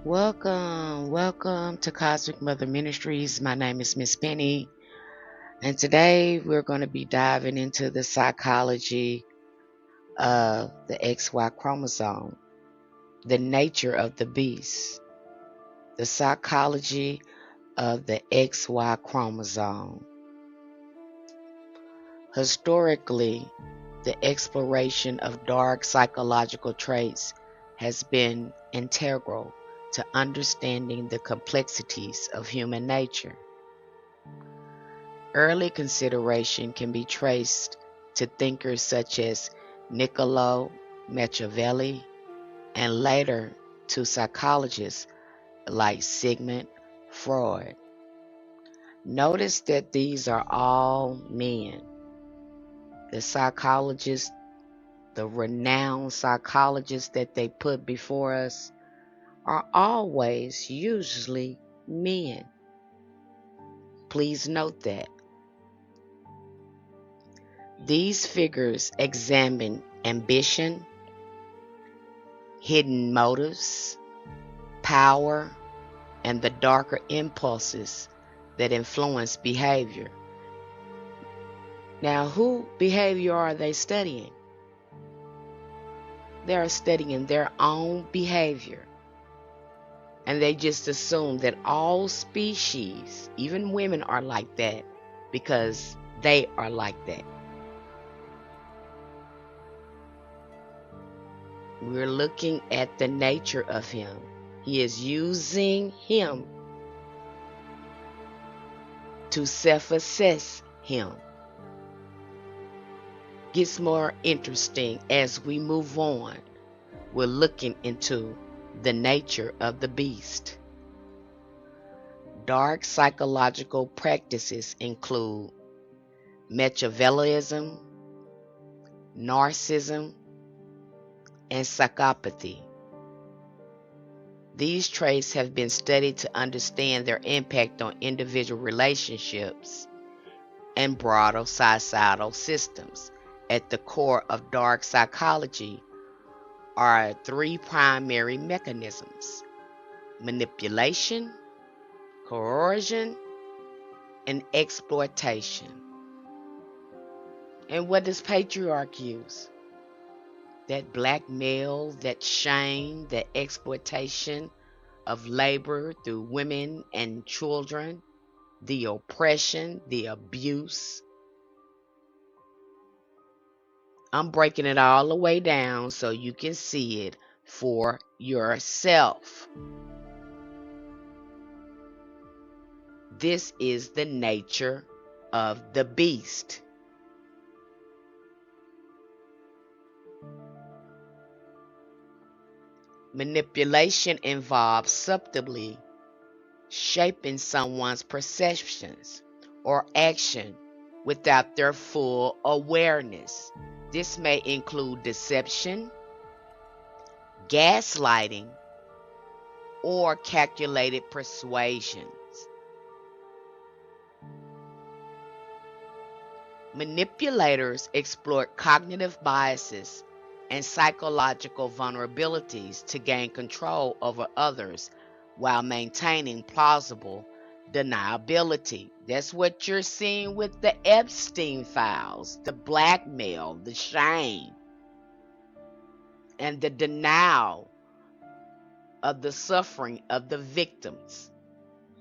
Welcome to Cosmic Mother Ministries. My name is Miss Penny, and today we're going to be diving into the psychology of the XY chromosome, the nature of the beast, the psychology of the XY chromosome. Historically, the exploration of dark psychological traits has been integral to understanding the complexities of human nature. Early consideration can be traced to thinkers such as Niccolò Machiavelli and later to psychologists like Sigmund Freud. Notice that these are all men. The psychologists, the renowned psychologists that they put before us are always usually men. Please note that. These figures examine ambition, hidden motives, power, and the darker impulses that influence behavior. Now, whose behavior are they studying? They are studying their own behavior. And they just assume that all species, even women, are like that because they are like that. We're looking at the nature of him. He is using him to self-assess him. Gets more interesting as we move on. We're looking into the nature of the beast. Dark psychological practices include Machiavellism, narcissism, and psychopathy. These traits have been studied to understand their impact on individual relationships and broader societal systems. At the core of dark psychology are three primary mechanisms: manipulation, coercion, and exploitation. And what does patriarchy use? That blackmail, that shame, that exploitation of labor through women and children, the oppression, the abuse. I'm breaking it all the way down so you can see it for yourself. This is the nature of the beast. Manipulation involves subtly shaping someone's perceptions or action without their full awareness. This may include deception, gaslighting, or calculated persuasions. Manipulators exploit cognitive biases and psychological vulnerabilities to gain control over others while maintaining plausible deniability. That's what you're seeing with the Epstein files, the blackmail, the shame, and the denial of the suffering of the victims.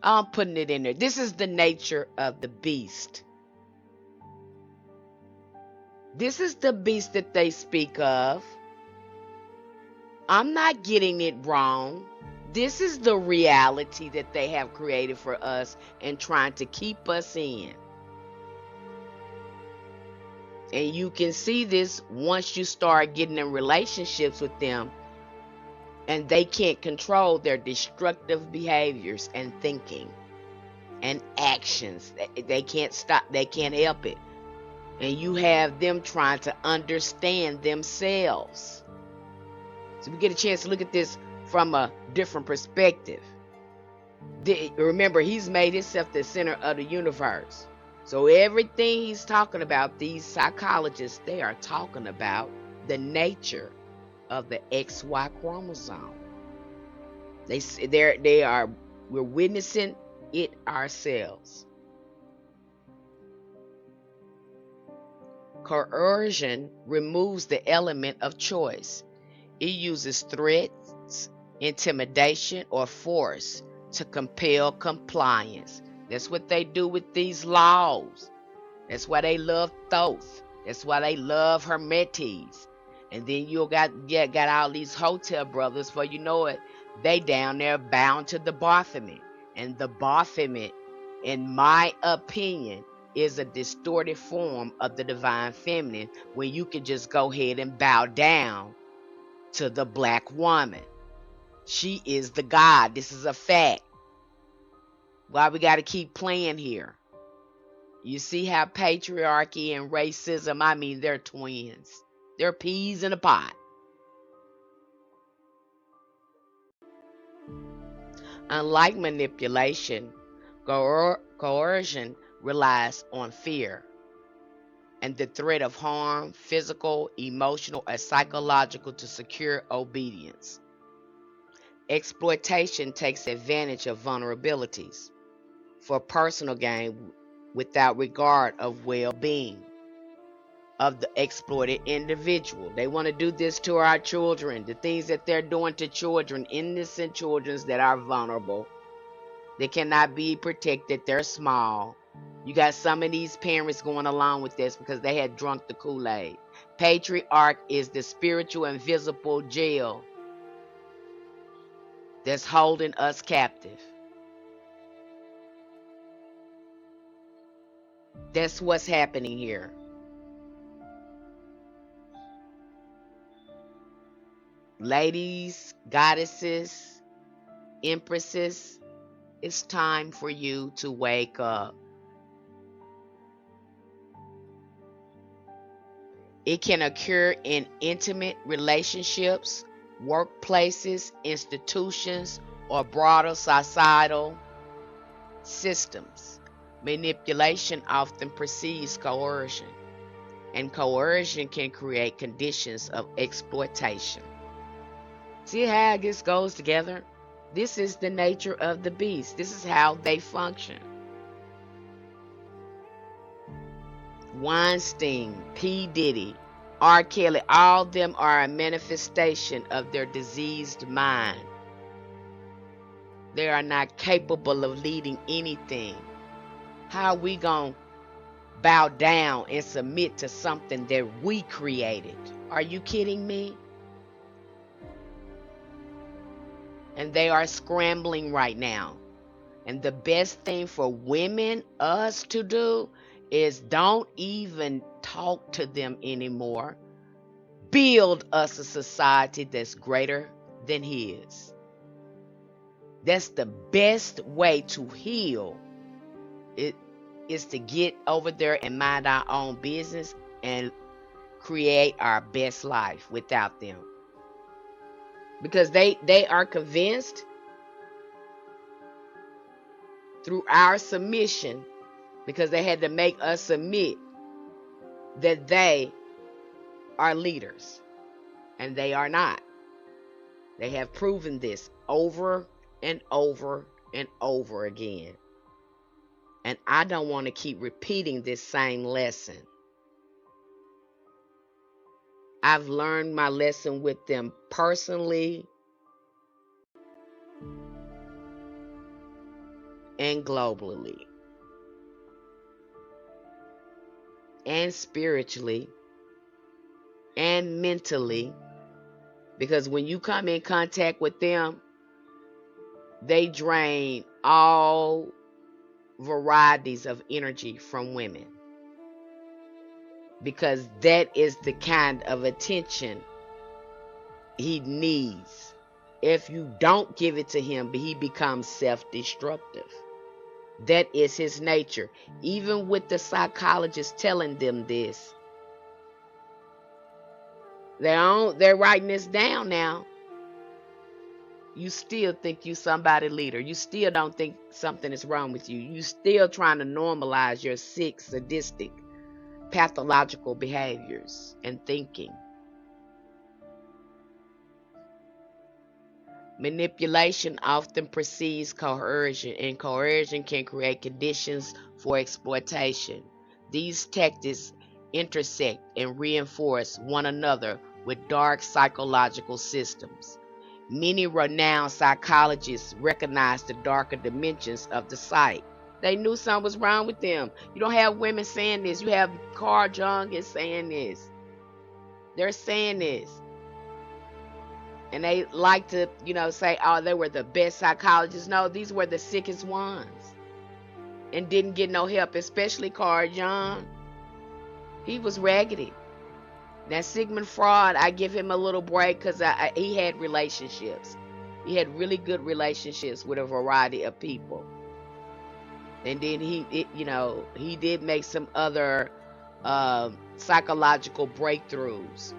I'm putting it in there. This is the nature of the beast. This is the beast that they speak of. I'm not getting it wrong. This is the reality that they have created for us and trying to keep us in. And you can see this once you start getting in relationships with them and they can't control their destructive behaviors and thinking and actions. They can't stop. They can't help it. And you have them trying to understand themselves. So we get a chance to look at this from a different perspective. Remember, he's made himself the center of the universe. So everything he's talking about, these psychologists, they are talking about the nature of the XY chromosome. We're witnessing it ourselves. Coercion removes the element of choice. It uses threats, intimidation, or force to compel compliance. That's what they do with these laws. That's why they love Thoth. That's why they love Hermetes. And then you got all these hotel brothers, for you know it, they down there bound to the Baphomet. And the Baphomet, in my opinion, is a distorted form of the divine feminine, when you can just go ahead and bow down to the black woman. She is the god. This is a fact. Why we got to keep playing here? You see how patriarchy and racism, I mean, they're twins. They're peas in a pot. Unlike manipulation, coercion relies on fear and the threat of harm, physical, emotional, or psychological, to secure obedience. Exploitation takes advantage of vulnerabilities for personal gain without regard of well-being of the exploited individual. They want to do this to our children, the things that they're doing to children, innocent children that are vulnerable. They cannot be protected. They're small. You got some of these parents going along with this because they had drunk the Kool-Aid. Patriarch is the spiritual invisible jail that's holding us captive. That's what's happening here. Ladies, goddesses, empresses, it's time for you to wake up. It can occur in intimate relationships, workplaces, institutions, or broader societal systems. Manipulation often precedes coercion, and coercion can create conditions of exploitation. See how this goes together? This is the nature of the beast. This is how they function. Weinstein, P. Diddy, R. Kelly, all of them are a manifestation of their diseased mind. They are not capable of leading anything. How are we going to bow down and submit to something that we created? Are you kidding me? And they are scrambling right now. And the best thing for women, us, to do is don't even talk to them anymore. Build us a society that's greater than his. That's the best way to heal. It is to get over there and mind our own business and create our best life without them. Because they are convinced through our submission, because they had to make us submit, that they are leaders. And they are not. They have proven this over and over and over again. And I don't want to keep repeating this same lesson. I've learned my lesson with them personally and globally and spiritually and mentally, because when you come in contact with them, they drain all varieties of energy from women, because that is the kind of attention he needs. If you don't give it to him, he becomes self-destructive. That is his nature. Even with the psychologists telling them this, they're writing this down now. You still think you somebody leader. You still don't think something is wrong with you. You still trying to normalize your sick, sadistic, pathological behaviors and thinking. Manipulation often precedes coercion, and coercion can create conditions for exploitation. These tactics intersect and reinforce one another with dark psychological systems. Many renowned psychologists recognize the darker dimensions of the psyche. They knew something was wrong with them. You don't have women saying this. You have Carl Jung is saying this. They're saying this. And they like to, say, oh, they were the best psychologists. No, these were the sickest ones. And didn't get no help, especially Carl Jung. He was raggedy. Now, Sigmund Freud, I give him a little break because he had relationships. He had really good relationships with a variety of people. And then he did make some other psychological breakthroughs.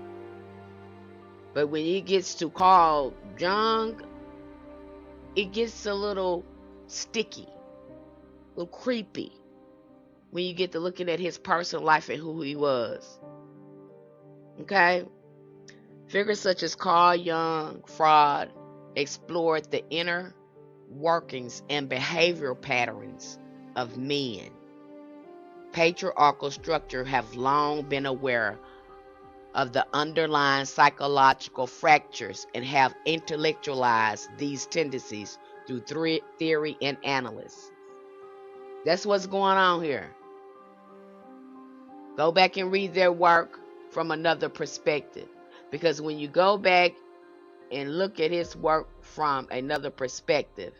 But when he gets to Carl Jung, it gets a little sticky, a little creepy when you get to looking at his personal life and who he was. Okay? Figures such as Carl Jung, Freud, explored the inner workings and behavioral patterns of men. Patriarchal structure have long been aware of the underlying psychological fractures and have intellectualized these tendencies through theory and analysis. That's what's going on here. Go back and read their work from another perspective. Because when you go back and look at his work from another perspective,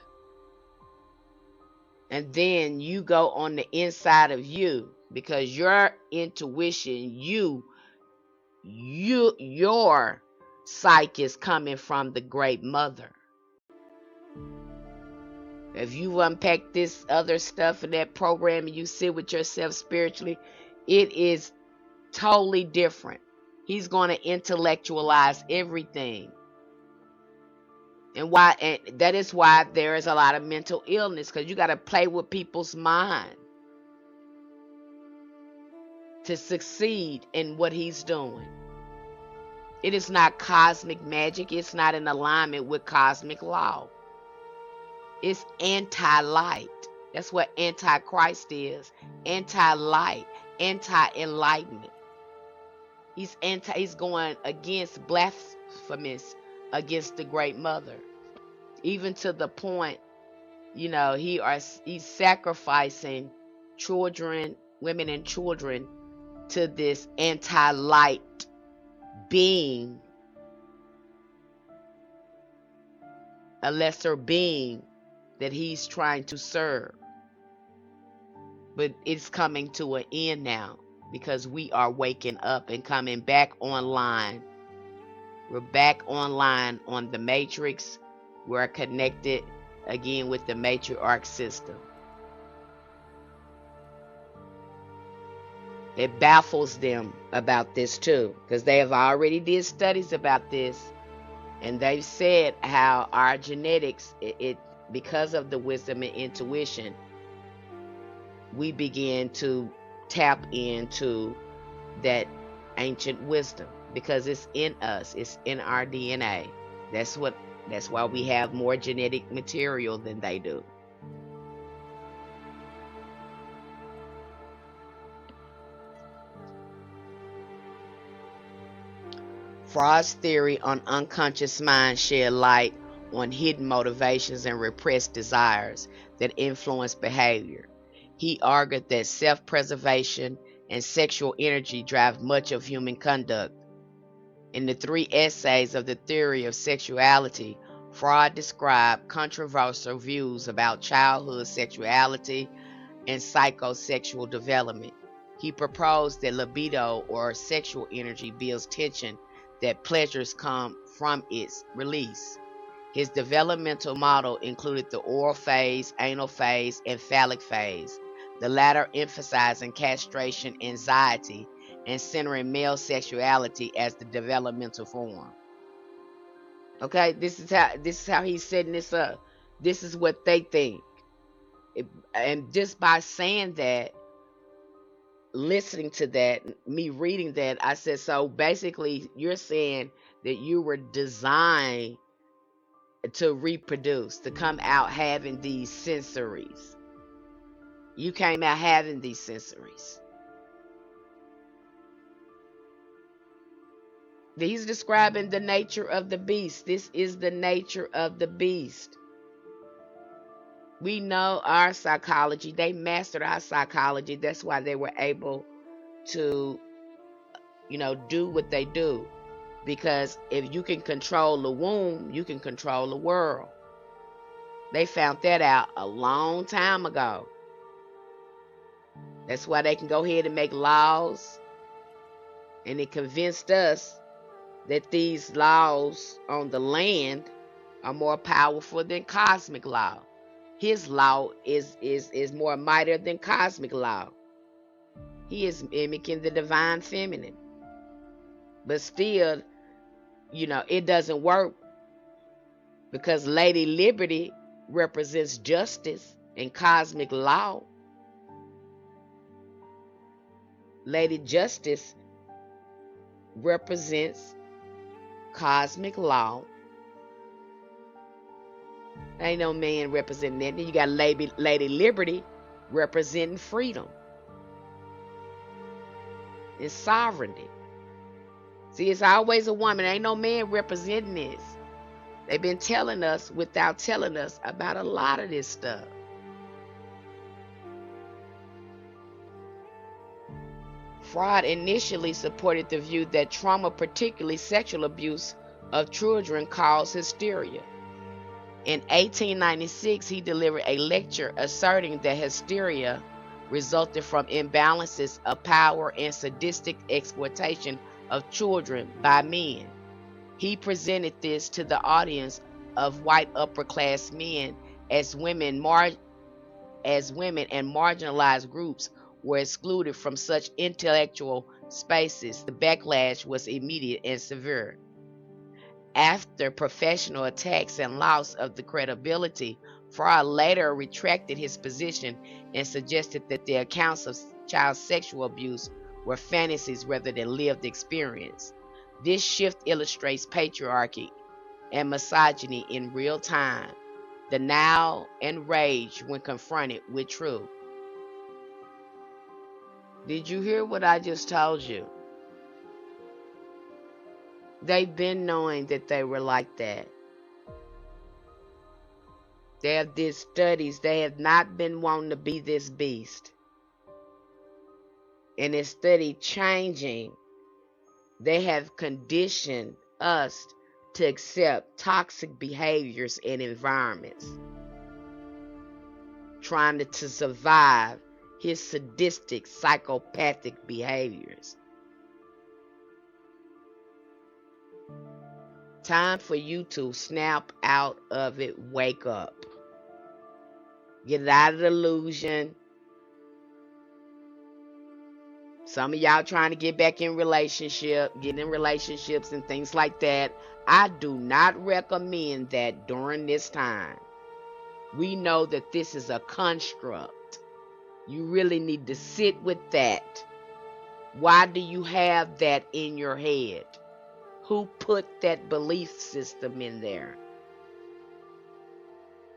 and then you go on the inside of you, because your intuition, your psyche is coming from the great mother. If you unpack this other stuff in that program and you sit with yourself spiritually, it is totally different. He's going to intellectualize everything. And that is why there is a lot of mental illness, because you got to play with people's mind to succeed in what he's doing. It is not cosmic magic. It's not in alignment with cosmic law. It's anti-light. That's what antichrist is. Anti-light, anti-enlightenment. He's going against, blasphemous against the great mother. Even to the point, he's sacrificing children, women and children, to this anti-light being, a lesser being that he's trying to serve. But it's coming to an end now, because we are waking up and coming back online. We're back online on the matrix. We're connected again with the matriarch system. It baffles them about this too, because they have already did studies about this, and they've said how our genetics, because of the wisdom and intuition, we begin to tap into that ancient wisdom, because it's in us, it's in our DNA. That's why we have more genetic material than they do. Freud's theory on unconscious mind shed light on hidden motivations and repressed desires that influence behavior. He argued that self-preservation and sexual energy drive much of human conduct. In the 3 essays of the theory of sexuality, Freud described controversial views about childhood sexuality and psychosexual development. He proposed that libido, or sexual energy, builds tension, that pleasures come from its release. His developmental model included the oral phase, anal phase, and phallic phase, the latter emphasizing castration, anxiety, and centering male sexuality as the developmental form. Okay, this is how he's setting this up. This is what they think. And just by saying that, listening to that, me reading that, I said, so basically you're saying that you were designed to reproduce, to come out having these sensories. You came out having these sensories. He's describing the nature of the beast. This is the nature of the beast. We know our psychology. They mastered our psychology. That's why they were able to, do what they do. Because if you can control the womb, you can control the world. They found that out a long time ago. That's why they can go ahead and make laws. And it convinced us that these laws on the land are more powerful than cosmic law. His law is more mightier than cosmic law. He is mimicking the divine feminine. But still, it doesn't work, because Lady Liberty represents justice and cosmic law. Lady Justice represents cosmic law. Ain't no man representing that. Then you got Lady Liberty representing freedom and sovereignty. See, it's always a woman. Ain't no man representing this. They've been telling us without telling us about a lot of this stuff. Freud initially supported the view that trauma, particularly sexual abuse of children, caused hysteria. In 1896, he delivered a lecture asserting that hysteria resulted from imbalances of power and sadistic exploitation of children by men. He presented this to the audience of white upper-class men as women and marginalized groups were excluded from such intellectual spaces. The backlash was immediate and severe. After professional attacks and loss of the credibility, Freud later retracted his position and suggested that the accounts of child sexual abuse were fantasies rather than lived experience. This shift illustrates patriarchy and misogyny in real time, denial and rage when confronted with truth. Did you hear what I just told you? They've been knowing that they were like that. They have did studies. They have not been wanting to be this beast. And instead of changing, they have conditioned us to accept toxic behaviors and environments, trying to survive his sadistic, psychopathic behaviors. Time for you to snap out of it, wake up. Get out of the illusion. Some of y'all trying to get back in getting in relationships and things like that. I do not recommend that during this time. We know that this is a construct. You really need to sit with that. Why do you have that in your head? Who put that belief system in there?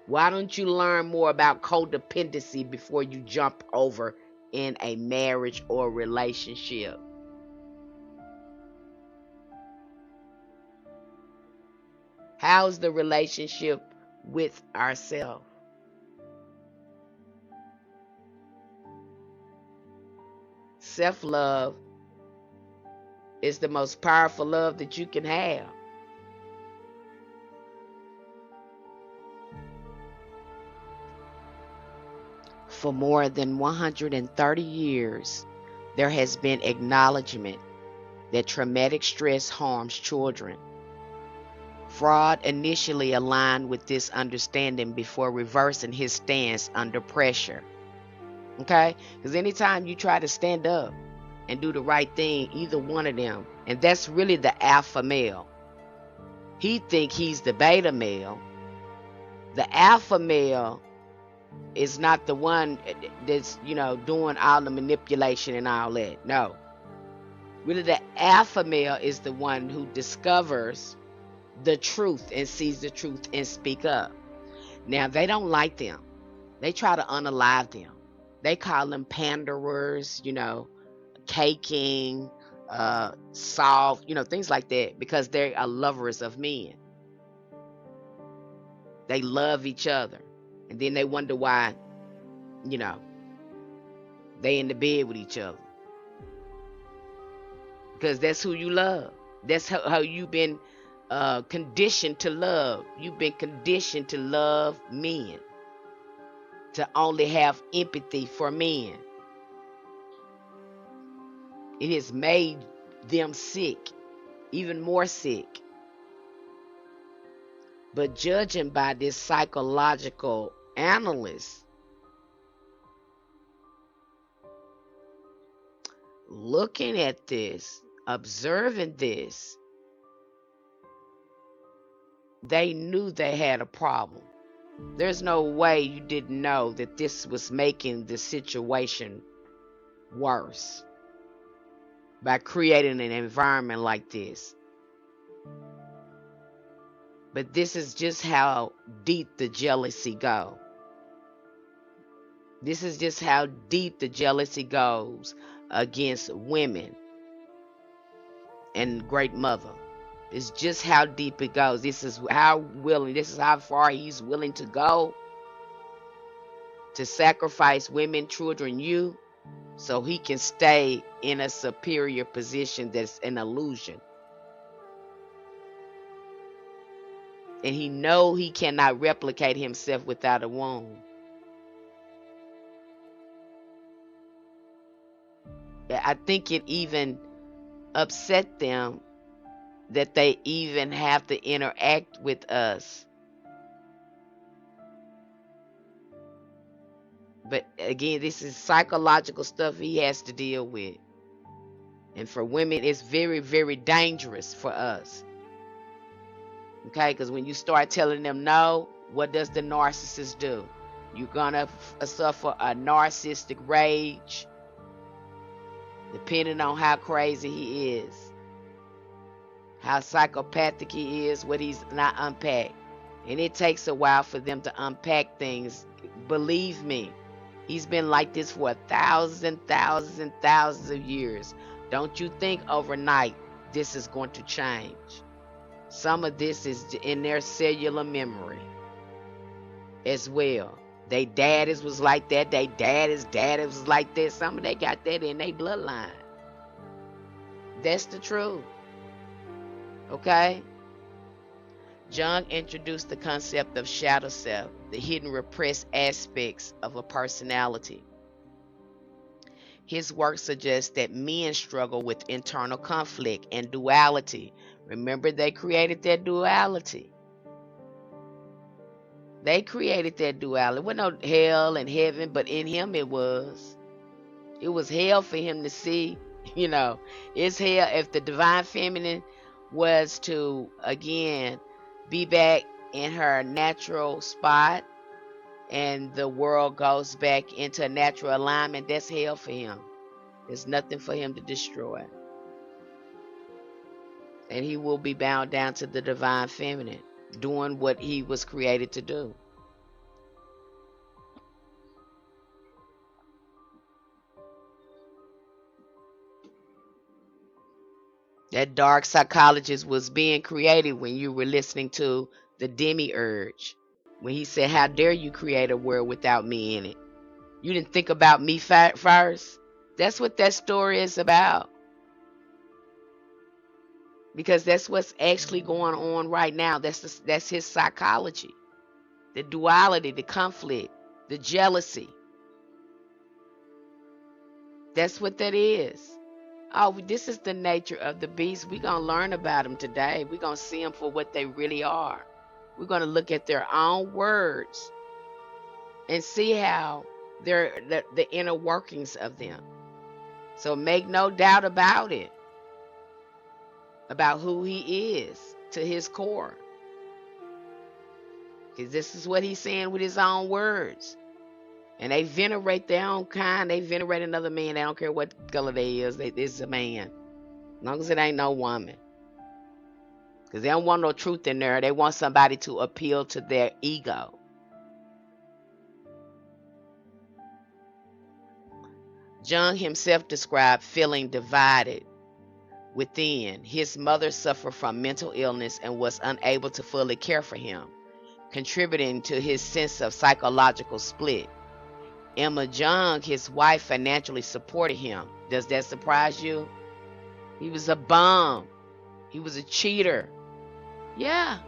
Why don't you learn more about codependency before you jump over in a marriage or relationship? How's the relationship with ourselves? Self-love is the most powerful love that you can have. For more than 130 years, there has been acknowledgement that traumatic stress harms children. Freud initially aligned with this understanding before reversing his stance under pressure. Okay? Because anytime you try to stand up and do the right thing, either one of them, and that's really the alpha male. He think he's the beta male. The alpha male is not the one that's, doing all the manipulation and all that. No. Really, the alpha male is the one who discovers the truth and sees the truth and speak up. Now, they don't like them. They try to unalive them. They call them panderers, caking, soft, things like that, because they are lovers of men. They love each other. And then they wonder why, they in the bed with each other. Because that's who you love. That's how you've been conditioned to love. You've been conditioned to love men, to only have empathy for men. It has made them sick, even more sick. But judging by this psychological analyst, looking at this, observing this, they knew they had a problem. There's no way you didn't know that this was making the situation worse by creating an environment like this. But this is just how deep the jealousy goes. This is just how deep the jealousy goes against women and Great Mother. It's just how deep it goes. This is how far he's willing to go to sacrifice women, children, you, so he can stay in a superior position that's an illusion. And he know he cannot replicate himself without a womb. I think it even upset them that they even have to interact with us. But again, this is psychological stuff he has to deal with. And for women, it's very, very dangerous for us. Okay, because when you start telling them no, what does the narcissist do? You're going to suffer a narcissistic rage, depending on how crazy he is, how psychopathic he is, what he's not unpacked. And it takes a while for them to unpack things. Believe me, he's been like this for thousands of years. Don't you think overnight this is going to change? Some of this is in their cellular memory as well. They daddies was like that. They daddies was like that. Some of they got that in their bloodline. That's the truth. Okay? Jung introduced the concept of shadow self, the hidden repressed aspects of a personality. His work suggests that men struggle with internal conflict and duality. Remember, they created that duality. They created that duality. There wasn't no hell and heaven, but in him it was. It was hell for him to see. It's hell if the divine feminine was to, again, be back in her natural spot and the world goes back into a natural alignment. That's hell for him. There's nothing for him to destroy. And he will be bound down to the divine feminine, doing what he was created to do. That dark psychologist was being created when you were listening to the demiurge, when he said, how dare you create a world without me in it? You didn't think about me first? That's what that story is about. Because that's what's actually going on right now. That's his psychology. The duality, the conflict, the jealousy. That's what that is. Oh, this is the nature of the beast. We're going to learn about them today. We're going to see them for what they really are. We're going to look at their own words and see how they're the inner workings of them. So make no doubt about it, about who he is to his core. Because this is what he's saying with his own words. And they venerate their own kind. They venerate another man. They don't care what color they is. It's a man. As long as it ain't no woman. Because they don't want no truth in there. They want somebody to appeal to their ego. Jung himself described feeling divided within. His mother suffered from mental illness and was unable to fully care for him, contributing to his sense of psychological split. Emma Jung, his wife, financially supported him. Does that surprise you? He was a bum. He was a cheater. Yeah.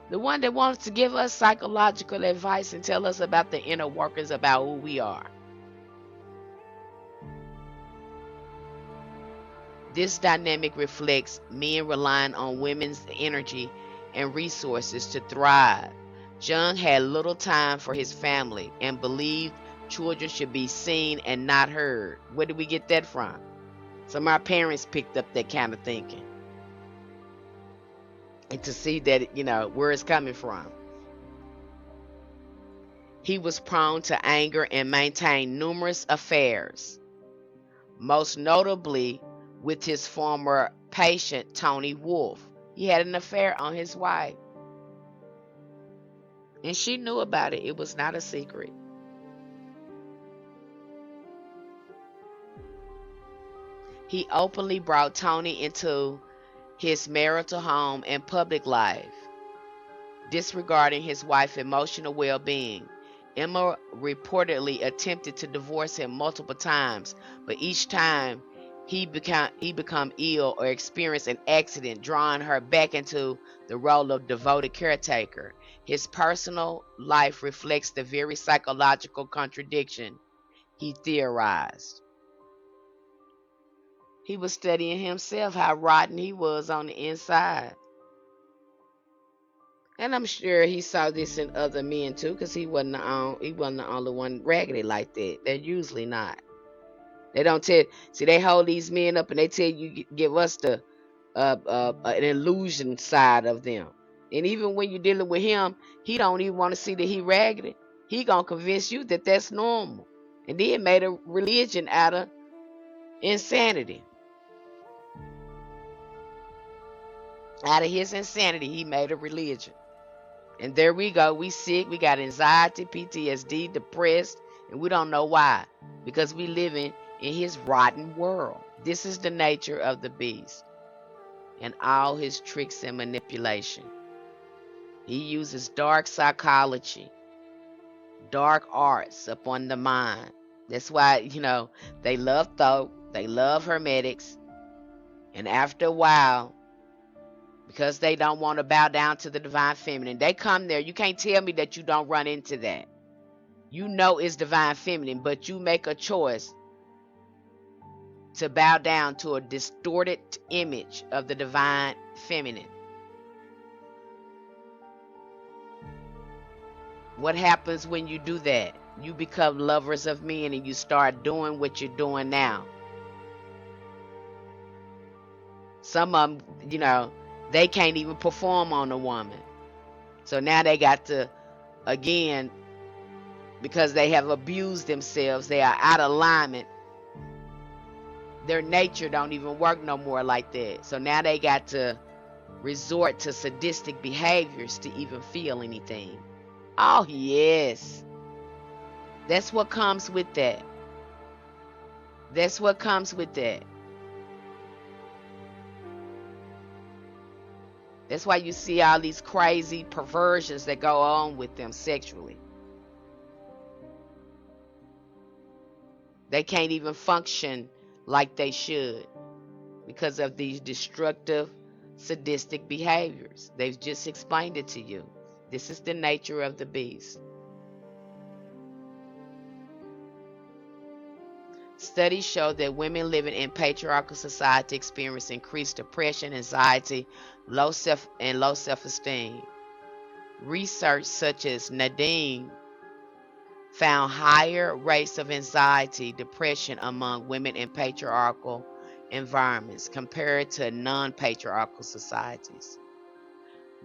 The one that wants to give us psychological advice and tell us about the inner workings about who we are. This dynamic reflects men relying on women's energy and resources to thrive. Jung had little time for his family and believed children should be seen and not heard. Where did we get that from? Some of our parents picked up that kind of thinking. And to see that, where it's coming from. He was prone to anger and maintained numerous affairs, most notably with his former patient, Tony Wolfe. He had an affair on his wife. And she knew about it. It was not a secret. He openly brought Tony into his marital home and public life, disregarding his wife's emotional well-being. Emma reportedly attempted to divorce him multiple times, but each time he become ill or experienced an accident, drawing her back into the role of devoted caretaker. His personal life reflects the very psychological contradiction he theorized. He was studying himself, how rotten he was on the inside. And I'm sure he saw this in other men too, because he wasn't the only one raggedy like that. They're usually not. They don't tell. See, they hold these men up and they tell you, give us the an illusion side of them. And even when you're dealing with him, he don't even want to see that he raggedy. He gonna convince you that that's normal. And then made a religion out of insanity. Out of his insanity, he made a religion. And there we go. We sick. We got anxiety, PTSD, depressed, and we don't know why. Because we living in his rotten world. This is the nature of the beast and all his tricks and manipulation. He uses dark psychology, dark arts upon the mind. That's why, they love Thoth, they love Hermetics, and after a while, because they don't want to bow down to the divine feminine, they come there. You can't tell me that you don't run into that. You know it's divine feminine, but you make a choice to bow down to a distorted image of the divine feminine. What happens when you do that? You become lovers of men and you start doing what you're doing now. Some of them, they can't even perform on a woman. So now they got to, again, because they have abused themselves, they are out of alignment. Their nature don't even work no more like that. So now they got to resort to sadistic behaviors to even feel anything. Oh, yes. That's what comes with that. That's what comes with that. That's why you see all these crazy perversions that go on with them sexually. They can't even function like they should because of these destructive, sadistic behaviors. They've just explained it to you. This is the nature of the beast. Studies show that women living in patriarchal society experience increased depression, anxiety, low self-esteem. Research such as Nadine found higher rates of anxiety, depression among women in patriarchal environments compared to non-patriarchal societies.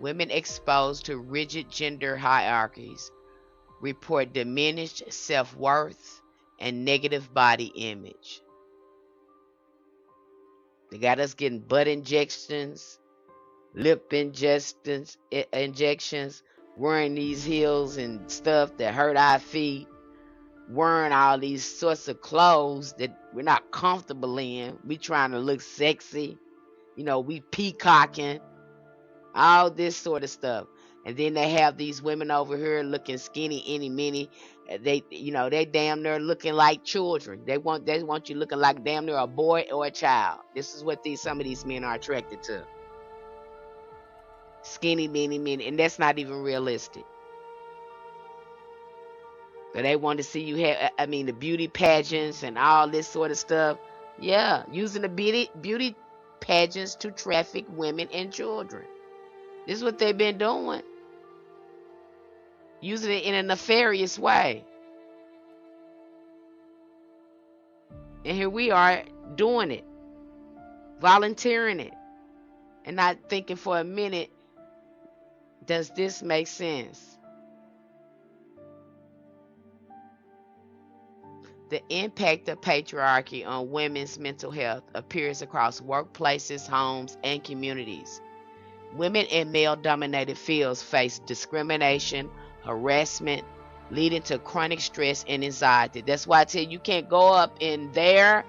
Women exposed to rigid gender hierarchies report diminished self-worth and negative body image. They got us getting butt injections, lip injections, wearing these heels and stuff that hurt our feet, wearing all these sorts of clothes that we're not comfortable in. We trying to look sexy, we peacocking, all this sort of stuff. And then they have these women over here looking skinny, any mini. They damn near looking like children. They want you looking like damn near a boy or a child. This is what some of these men are attracted to. Skinny, mini, and that's not even realistic. But they want to see you have, the beauty pageants and all this sort of stuff. Yeah, using the beauty pageants to traffic women and children. This is what they've been doing. Using it in a nefarious way. And here we are doing it, volunteering it, and not thinking for a minute, does this make sense? The impact of patriarchy on women's mental health appears across workplaces, homes, and communities. Women in male-dominated fields face discrimination, harassment, leading to chronic stress and anxiety. That's why I tell you can't go up in their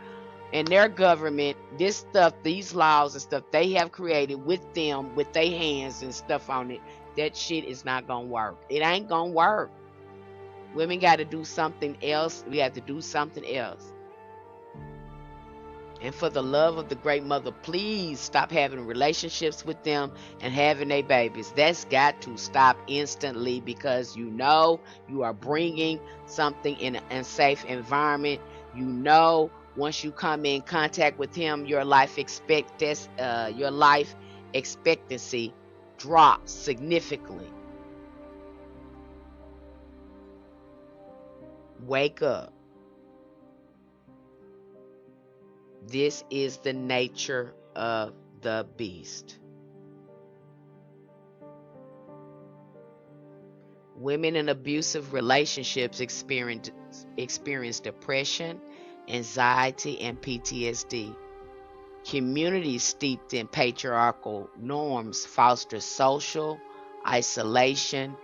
government, this stuff, these laws and stuff they have created with them, with their hands and stuff on it. That shit is not gonna work. It ain't gonna work. Women got to do something else. We have to do something else. And for the love of the great mother, please stop having relationships with them and having their babies. That's got to stop instantly, because you are bringing something in an unsafe environment. Once you come in contact with him, your life expectancy drops significantly. Wake up. This is the nature of the beast. Women in abusive relationships experience depression, anxiety, and PTSD. Communities steeped in patriarchal norms foster social isolation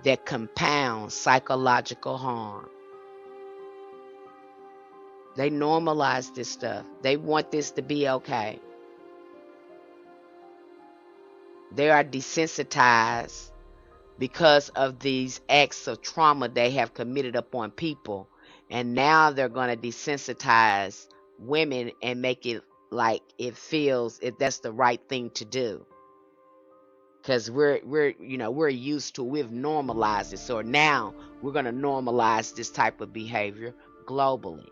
that compounds psychological harm. They normalize this stuff. They want this to be okay. They are desensitized because of these acts of trauma they have committed upon people. And now they're going to desensitize women and make it like it feels if that's the right thing to do. Because we're used to, we've normalized it. So now we're going to normalize this type of behavior globally.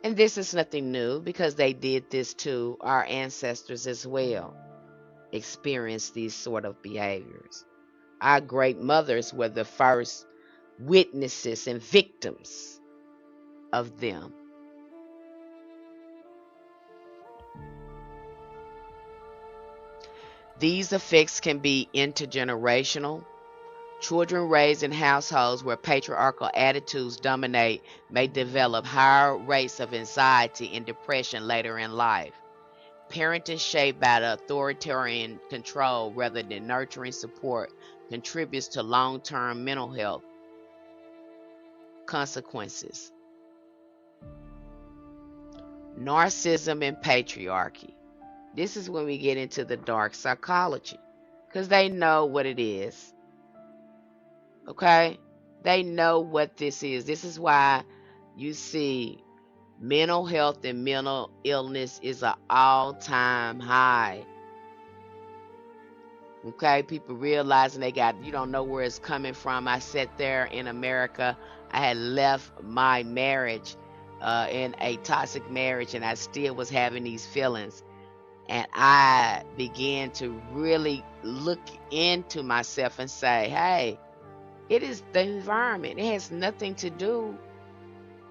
And this is nothing new, because they did this to our ancestors as well, experienced these sort of behaviors. Our great mothers were the first witnesses and victims of them. These effects can be intergenerational. Children raised in households where patriarchal attitudes dominate may develop higher rates of anxiety and depression later in life. Parenting shaped by the authoritarian control rather than nurturing support contributes to long-term mental health consequences. Narcissism and patriarchy. This is when we get into the dark psychology, because they know what it is. Okay? They know what this is. This is why you see mental health and mental illness is an all-time high. Okay? People realizing you don't know where it's coming from. I sat there in America. I had left my marriage in a toxic marriage, and I still was having these feelings. And I began to really look into myself and say, hey, it is the environment. It has nothing to do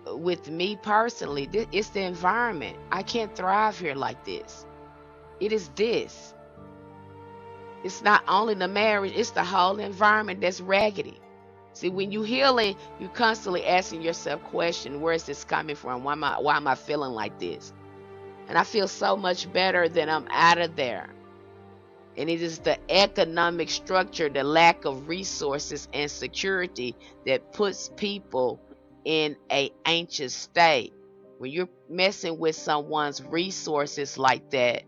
with me personally. It's the environment. I can't thrive here like this. It is this. It's not only the marriage, it's the whole environment that's raggedy. See, when you're healing, you're constantly asking yourself questions. Where is this coming from? Why am I feeling like this? And I feel so much better that I'm out of there. And it is the economic structure, the lack of resources and security that puts people in an anxious state. When you're messing with someone's resources like that,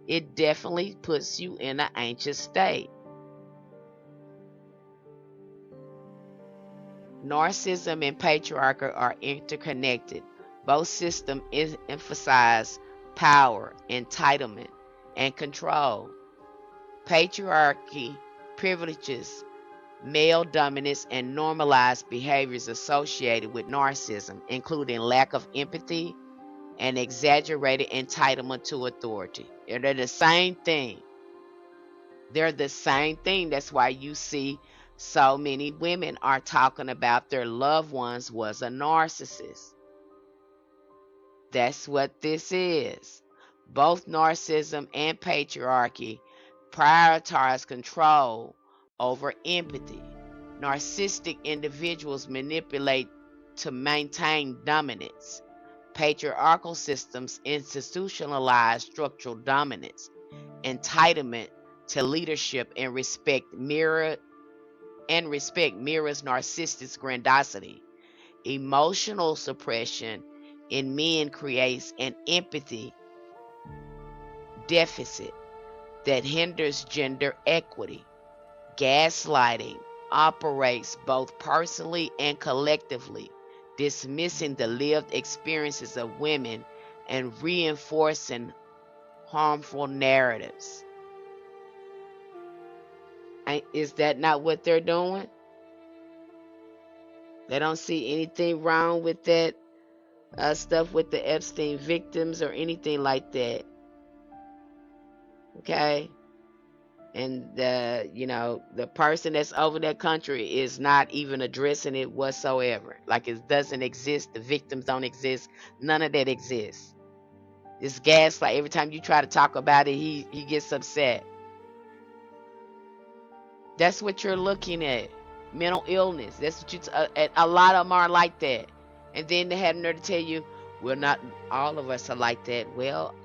it definitely puts you in an anxious state. Narcissism and patriarchy are interconnected. Both systems emphasize power, entitlement, and control. Patriarchy privileges male dominance and normalized behaviors associated with narcissism, including lack of empathy and exaggerated entitlement to authority. They're the same thing. They're the same thing. That's why you see so many women are talking about their loved ones was a narcissist. That's what this is. Both narcissism and patriarchy prioritize control over empathy. Narcissistic individuals manipulate to maintain dominance. Patriarchal systems institutionalize structural dominance, entitlement to leadership, and respect mirrors narcissistic grandiosity. Emotional suppression in men creates an empathy deficit that hinders gender equity. Gaslighting operates both personally and collectively, dismissing the lived experiences of women and reinforcing harmful narratives. Is that not what they're doing? They don't see anything wrong with that stuff with the Epstein victims or anything like that. Okay? And the person that's over that country is not even addressing it whatsoever. Like it doesn't exist. The victims don't exist. None of that exists. It's gaslight. Every time you try to talk about it, he gets upset. That's what you're looking at. Mental illness. That's what a lot of them are like that. And then they have nerve to tell you, well, not all of us are like that. Well,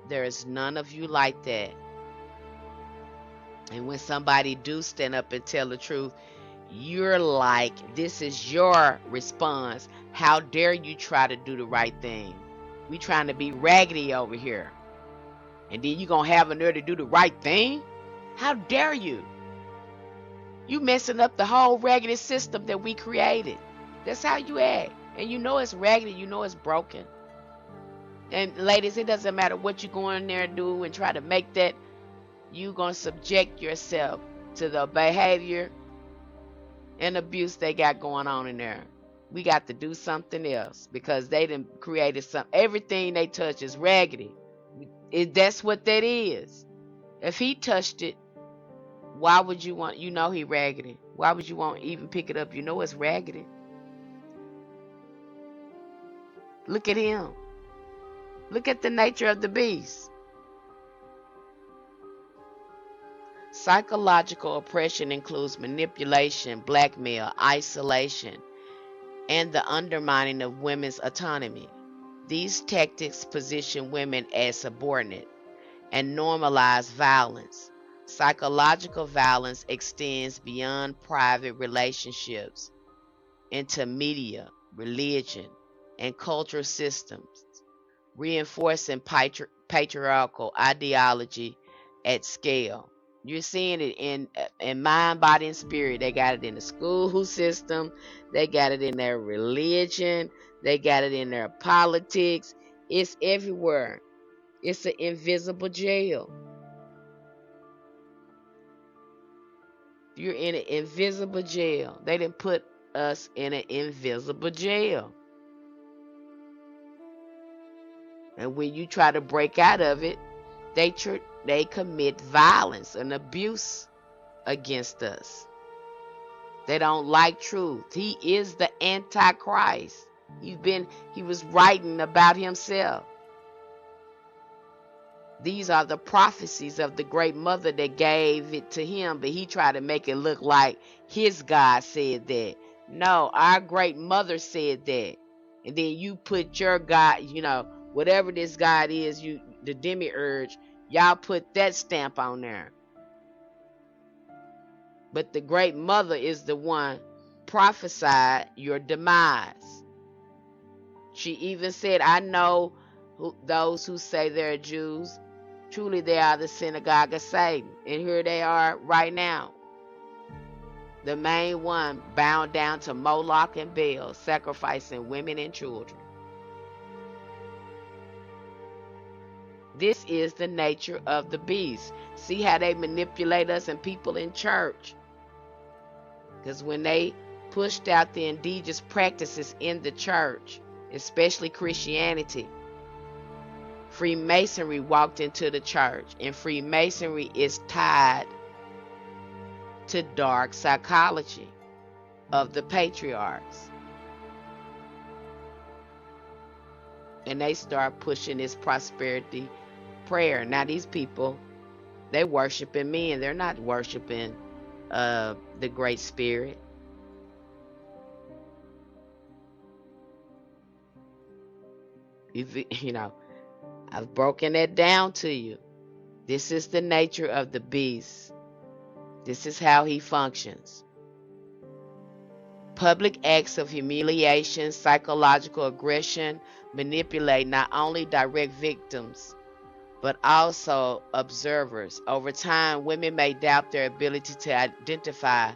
there is none of you like that. And when somebody do stand up and tell the truth, you're like, this is your response. How dare you try to do the right thing? We trying to be raggedy over here. And then you gonna have a nerve to do the right thing? How dare you? You messing up the whole raggedy system that we created. That's how you act. And you know it's raggedy, you know it's broken. And ladies, it doesn't matter what you go in there and do and try to make that, you're going to subject yourself to the behavior and abuse they got going on in there. We got to do something else because they done created everything they touch is raggedy. That's what that is. If he touched it, why would you want, he raggedy. Why would you want to even pick it up? You know it's raggedy. Look at him. Look at the nature of the beast. Psychological oppression includes manipulation, blackmail, isolation, and the undermining of women's autonomy. These tactics position women as subordinate and normalize violence. Psychological violence extends beyond private relationships into media, religion, and cultural systems, reinforcing patriarchal ideology at scale. You're seeing it in mind, body, and spirit. They got it in the school system. They got it in their religion. They got it in their politics. It's everywhere. It's an invisible jail. You're in an invisible jail. They didn't put us in an invisible jail. And when you try to break out of it, they commit violence and abuse against us. They don't like truth. He is the Antichrist. He was writing about himself. These are the prophecies of the great mother that gave it to him, but he tried to make it look like his God said that. No, our great mother said that. And then you put your God, whatever this God is, the demiurge, Y'all put that stamp on there. But the great mother is the one prophesied your demise. She even said, I know those who say they're Jews. Truly they are the synagogue of Satan. And here they are right now. The main one bound down to Moloch and Baal, sacrificing women and children. This is the nature of the beast. See how they manipulate us and people in church. Because when they pushed out the indigenous practices in the church, especially Christianity, Freemasonry walked into the church. And Freemasonry is tied to dark psychology of the patriarchs. And they start pushing this prosperity prayer. Now these people, they worshiping men. They're not worshiping the Great Spirit. I've broken that down to you. This is the nature of the beast. This is how he functions. Public acts of humiliation, psychological aggression, manipulate not only direct victims, but also observers. Over time, women may doubt their ability to identify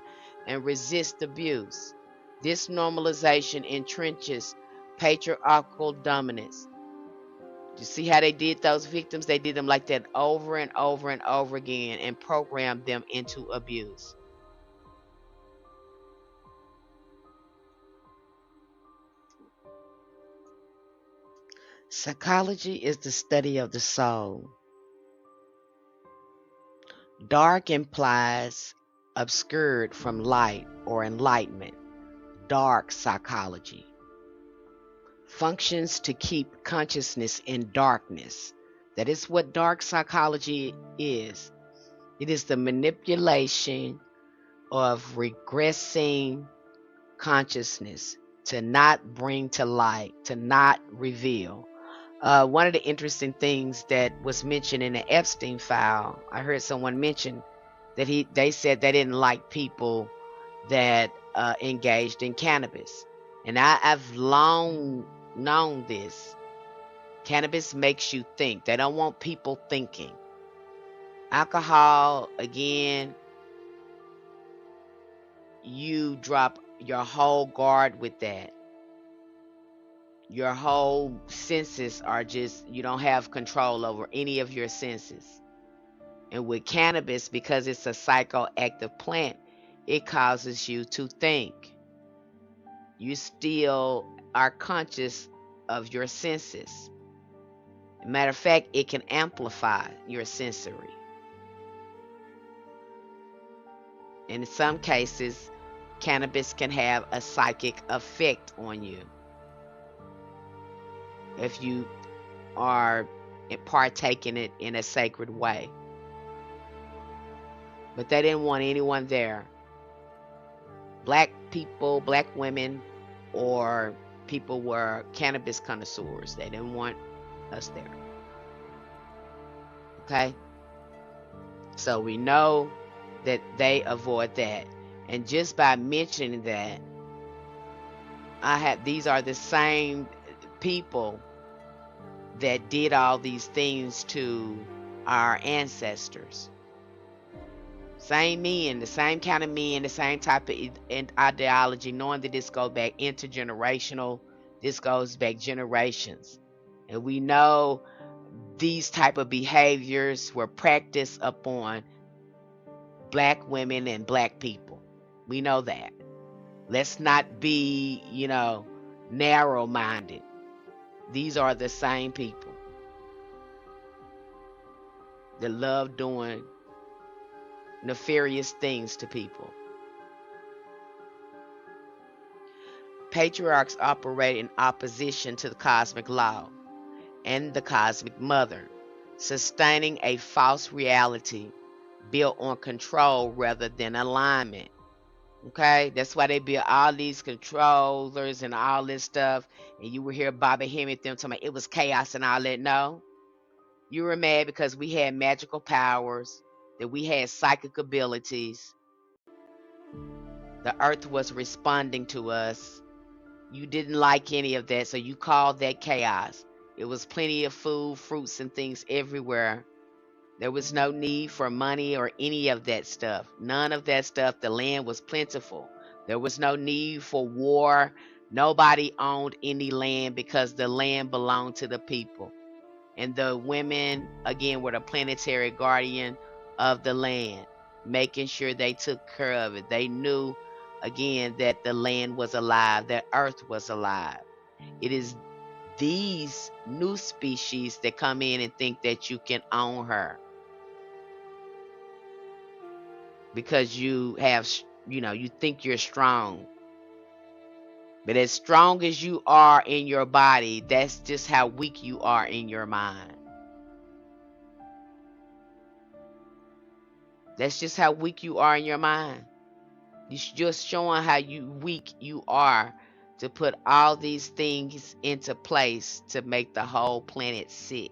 and resist abuse. This normalization entrenches patriarchal dominance. You see how they did those victims? They did them like that over and over and over again and programmed them into abuse. Psychology is the study of the soul. Dark implies obscured from light or enlightenment. Dark psychology functions to keep consciousness in darkness. That is what dark psychology is. It is the manipulation of regressing consciousness to not bring to light, to not reveal. One of the interesting things that was mentioned in the Epstein file, I heard someone mention that they said they didn't like people that engaged in cannabis. And I've long known this. Cannabis makes you think. They don't want people thinking. Alcohol, again, you drop your whole guard with that. Your whole senses are just, you don't have control over any of your senses. And with cannabis, because it's a psychoactive plant, it causes you to think. You still are conscious of your senses. Matter of fact, it can amplify your sensory. In some cases, cannabis can have a psychic effect on you if you are partaking it in a sacred way. But they didn't want anyone there. Black people, black women, or people were cannabis connoisseurs. They didn't want us there. Okay? So we know that they avoid that. And just by mentioning that, these are the same people that did all these things to our ancestors. Same men, the same kind of men, the same type of ideology, knowing that this goes back intergenerational, this goes back generations. And we know these type of behaviors were practiced upon black women and black people. We know that. Let's not be, narrow-minded. These are the same people that love doing nefarious things to people. Patriarchs operate in opposition to the cosmic law and the cosmic mother, sustaining a false reality built on control rather than alignment. Okay, that's why they built all these controllers and all this stuff. And you will hear Bobby Hemmett them talking about it was chaos and all that. No, You were mad because we had magical powers, that we had psychic abilities. The earth was responding to us. You didn't like any of that, so you called that chaos. It was plenty of food, fruits, and things everywhere. There was no need for money or any of that stuff. None of that stuff. The land was plentiful. There was no need for war. Nobody owned any land because the land belonged to the people. And the women, again, were the planetary guardian of the land, making sure they took care of it. They knew, again, that the land was alive, that earth was alive. It is these new species that come in and think that you can own her because you have, you think you're strong. But as strong as you are in your body, that's just how weak you are in your mind. That's just how weak you are in your mind. You're just showing how weak you are to put all these things into place to make the whole planet sick.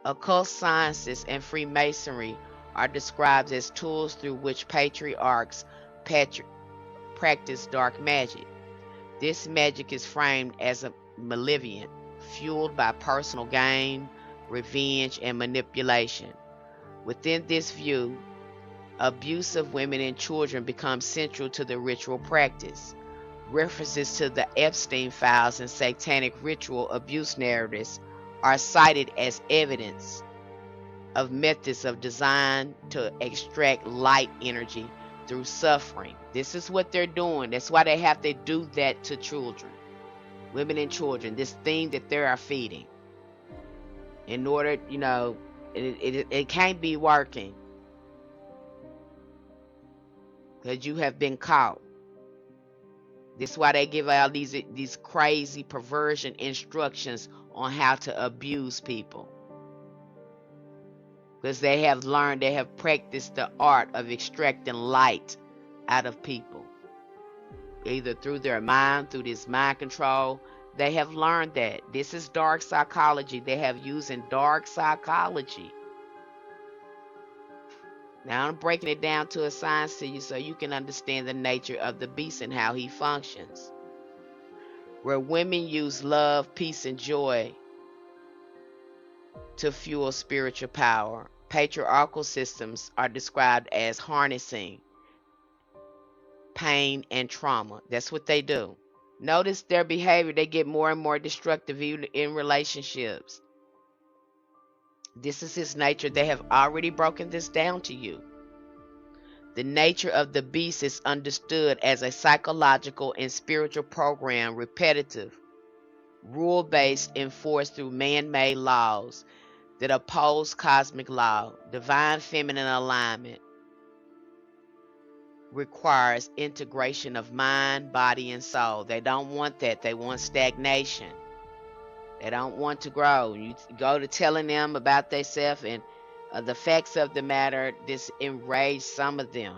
Occult sciences and Freemasonry are described as tools through which patriarchs practice dark magic. This magic is framed as a malevolent, fueled by personal gain, revenge, and manipulation. Within this view, abuse of women and children becomes central to the ritual practice. References to the Epstein files and satanic ritual abuse narratives are cited as evidence of methods of design to extract light energy through suffering. This is what they're doing. That's why they have to do that to children, women and children, this thing that they are feeding. In order, it can't be working because you have been caught. This is why they give out these crazy perversion instructions on how to abuse people. Because they have learned, they have practiced the art of extracting light out of people. Either through their mind, through this mind control. They have learned that. This is dark psychology. They have using dark psychology. Now I'm breaking it down to a science to you so you can understand the nature of the beast and how he functions. Where women use love, peace, and joy to fuel spiritual power. Patriarchal systems are described as harnessing pain and trauma. That's what they do. Notice their behavior. They get more and more destructive even in relationships. This is his nature. They have already broken this down to you. The nature of the beast is understood as a psychological and spiritual program, repetitive, rule-based, enforced through man-made laws that oppose cosmic law. Divine feminine alignment requires integration of mind, body, and soul. They don't want that. They want stagnation. They don't want to grow. You go to telling them about themselves and the facts of the matter, this enraged some of them.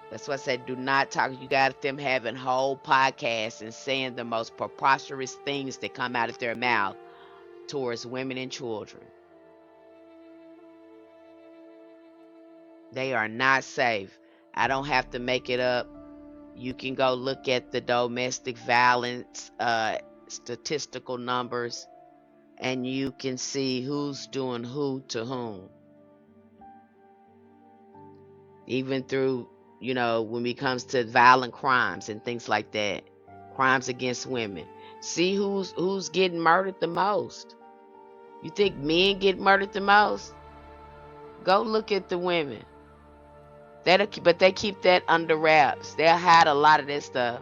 That's why I said do not talk. You got them having whole podcasts and saying the most preposterous things that come out of their mouth towards women and children. They are not safe. I don't have to make it up. You can go look at the domestic violence statistical numbers and you can see who's doing who to whom. Even through, when it comes to violent crimes and things like that, crimes against women. See who's getting murdered the most. You think men get murdered the most? Go look at the women. But they keep that under wraps. They'll hide a lot of that stuff.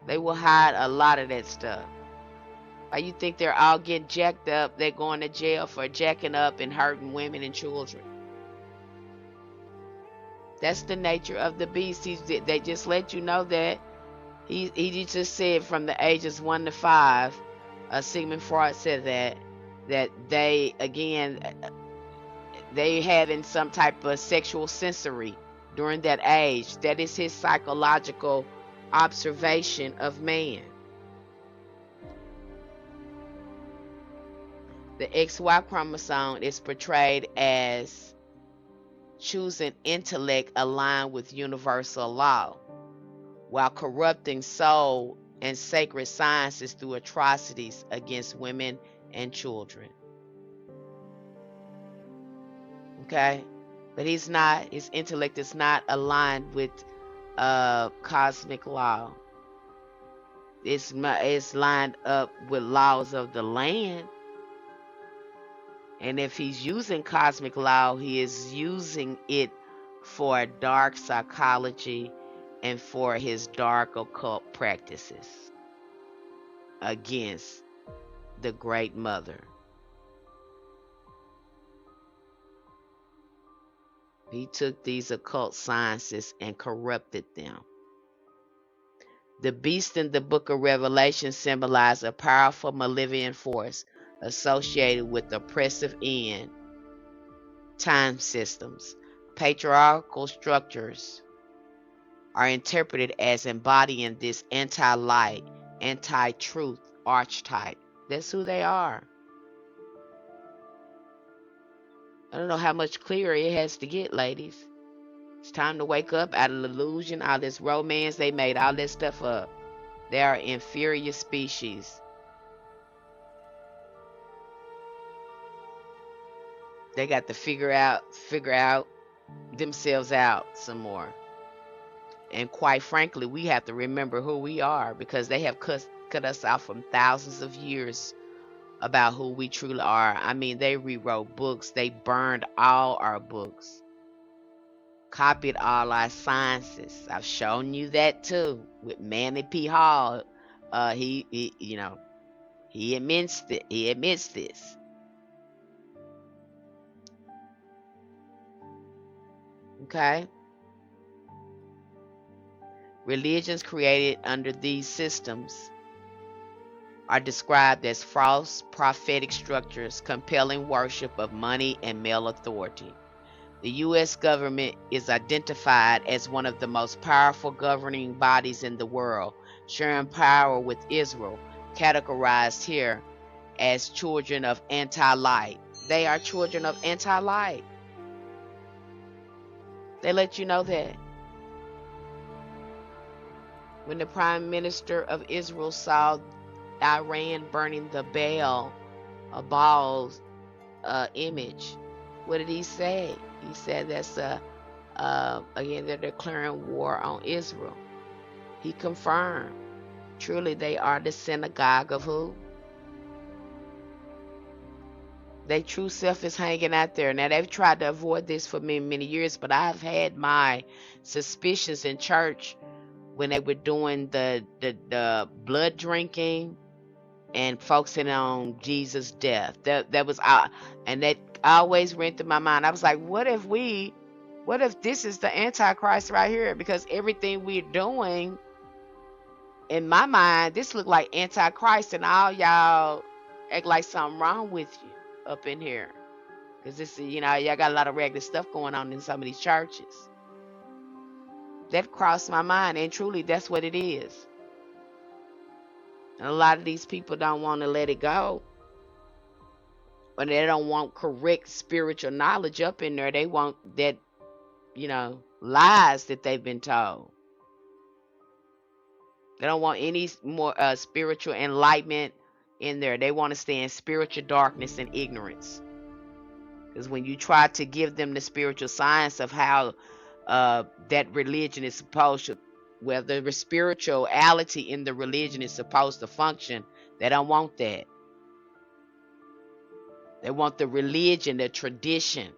They will hide a lot of that stuff. Why you think they're all getting jacked up? They're going to jail for jacking up and hurting women and children. That's the nature of the beast. They just let you know that. He just said from the ages 1 to 5, Sigmund Freud said that they, again, they having some type of sexual sensory during that age. That is his psychological observation of man. The XY chromosome is portrayed as choosing intellect aligned with universal law, while corrupting soul and sacred sciences through atrocities against women and children. Okay? But his intellect is not aligned with cosmic law. It's lined up with laws of the land. And if he's using cosmic law, he is using it for dark psychology and for his dark occult practices against the Great Mother. He took these occult sciences and corrupted them. The beast in the book of Revelation symbolized a powerful malevolent force associated with oppressive end time systems. Patriarchal structures are interpreted as embodying this anti-light, anti-truth archetype. That's who they are. I don't know how much clearer it has to get, ladies. It's time to wake up out of the illusion, all this romance. They made all this stuff up. They are inferior species. They got to figure out themselves out some more. And quite frankly, we have to remember who we are, because they have cut us out from thousands of years about who we truly are. I mean, they rewrote books. They burned all our books. Copied all our sciences. I've shown you that too with Manly P. Hall. He admits it. He admits this. Okay. Religions created under these systems are described as false prophetic structures compelling worship of money and male authority. The U.S. government is identified as one of the most powerful governing bodies in the world, sharing power with Israel, categorized here as children of anti-light. They are children of anti-light. They let you know that. When the Prime Minister of Israel saw Iran burning the Baal's image, what did he say? He said that's again, they're declaring war on Israel. He confirmed, truly they are the synagogue of who? Their true self is hanging out there. Now, they've tried to avoid this for many, many years, but I've had my suspicions in church when they were doing the blood drinking and focusing on Jesus' death. That was and that always ran through my mind. I was like, what if this is the Antichrist right here? Because everything we're doing, in my mind, this looked like Antichrist, and all y'all act like something wrong with you up in here. Because this, y'all got a lot of regular stuff going on in some of these churches. That crossed my mind, and truly that's what it is. And a lot of these people don't want to let it go. But they don't want correct spiritual knowledge up in there. They want that, lies that they've been told. They don't want any more spiritual enlightenment in there. They want to stay in spiritual darkness and ignorance. Because when you try to give them the spiritual science of how that religion is supposed to, well, the spirituality in the religion is supposed to function, they don't want that. They want the religion, the tradition,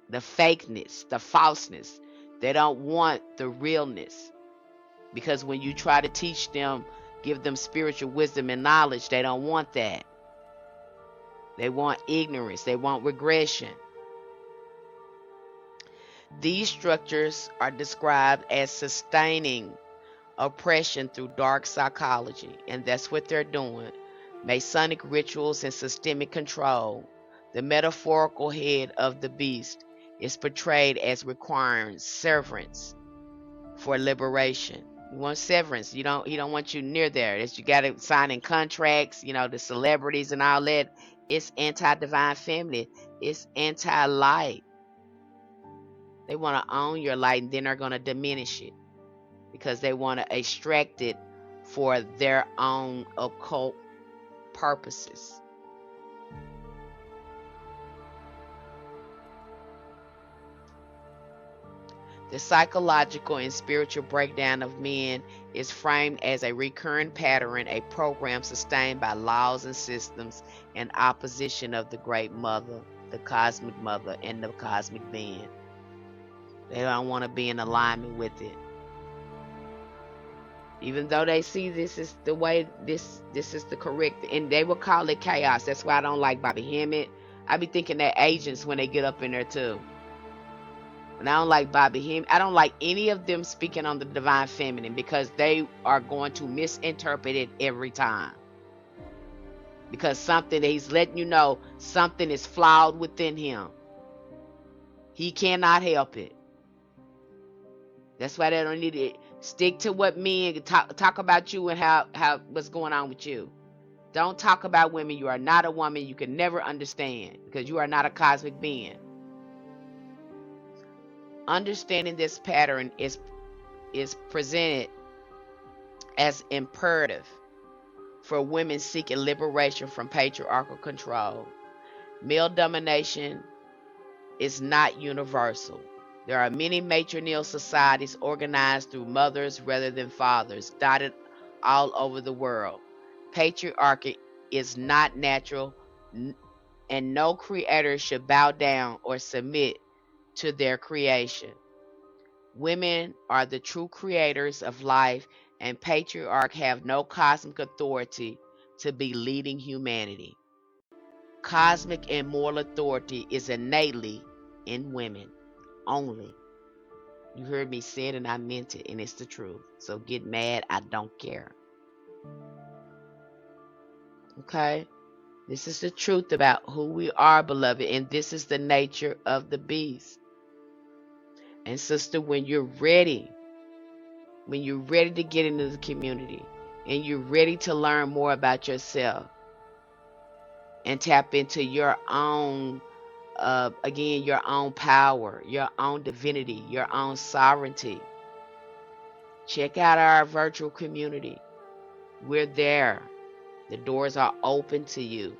the fakeness, the falseness. They don't want the realness. Because when you try to teach them, give them spiritual wisdom and knowledge, they don't want that. They want ignorance. They want regression. These structures are described as sustaining oppression through dark psychology, and that's what they're doing. Masonic rituals and systemic control. The metaphorical head of the beast is portrayed as requiring severance for liberation. You want severance. He don't want you near there. It's, you got to sign in contracts, the celebrities and all that. It's anti-divine feminine. It's anti-light. They want to own your light, and then they're going to diminish it because they want to extract it for their own occult purposes. The psychological and spiritual breakdown of men is framed as a recurrent pattern, a program sustained by laws and systems in opposition of the Great Mother, the Cosmic Mother, and the Cosmic Being. They don't want to be in alignment with it. Even though they see this is the way, this is the correct, and they will call it chaos. That's why I don't like Bobby Hemmett. I be thinking they're agents when they get up in there too. And I don't like Bobby Hemmett. I don't like any of them speaking on the divine feminine because they are going to misinterpret it every time. Because something, he's letting you know something is flawed within him. He cannot help it. That's why they don't need it. Stick to what men talk about you and how what's going on with you. Don't talk about women. You are not a woman. You can never understand because you are not a cosmic being. Understanding this pattern is presented as imperative for women seeking liberation from patriarchal control. Male domination is not universal. There are many matrilineal societies organized through mothers rather than fathers, dotted all over the world. Patriarchy is not natural, and no creator should bow down or submit to their creation. Women are the true creators of life, and patriarchs have no cosmic authority to be leading humanity. Cosmic and moral authority is innately in women only. You heard me say it and I meant it, and it's the truth. So get mad, I don't care. Okay? This is the truth about who we are, beloved, and this is the nature of the beast. And sister, when you're ready to get into the community and you're ready to learn more about yourself and tap into your own again, your own power, your own divinity, your own sovereignty, check out our virtual community. We're there. The doors are open to you.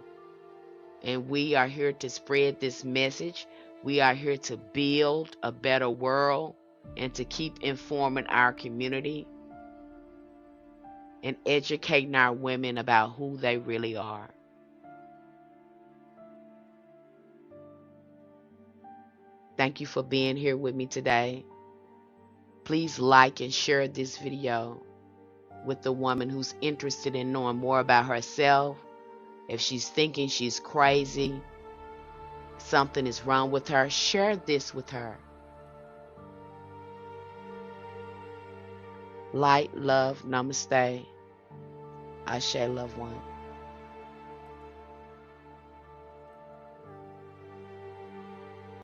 And we are here to spread this message. We are here to build a better world and to keep informing our community and educating our women about who they really are. Thank you for being here with me today. Please like and share this video with the woman who's interested in knowing more about herself. If she's thinking she's crazy, something is wrong with her, share this with her. Light, love, namaste. Ashe, loved one.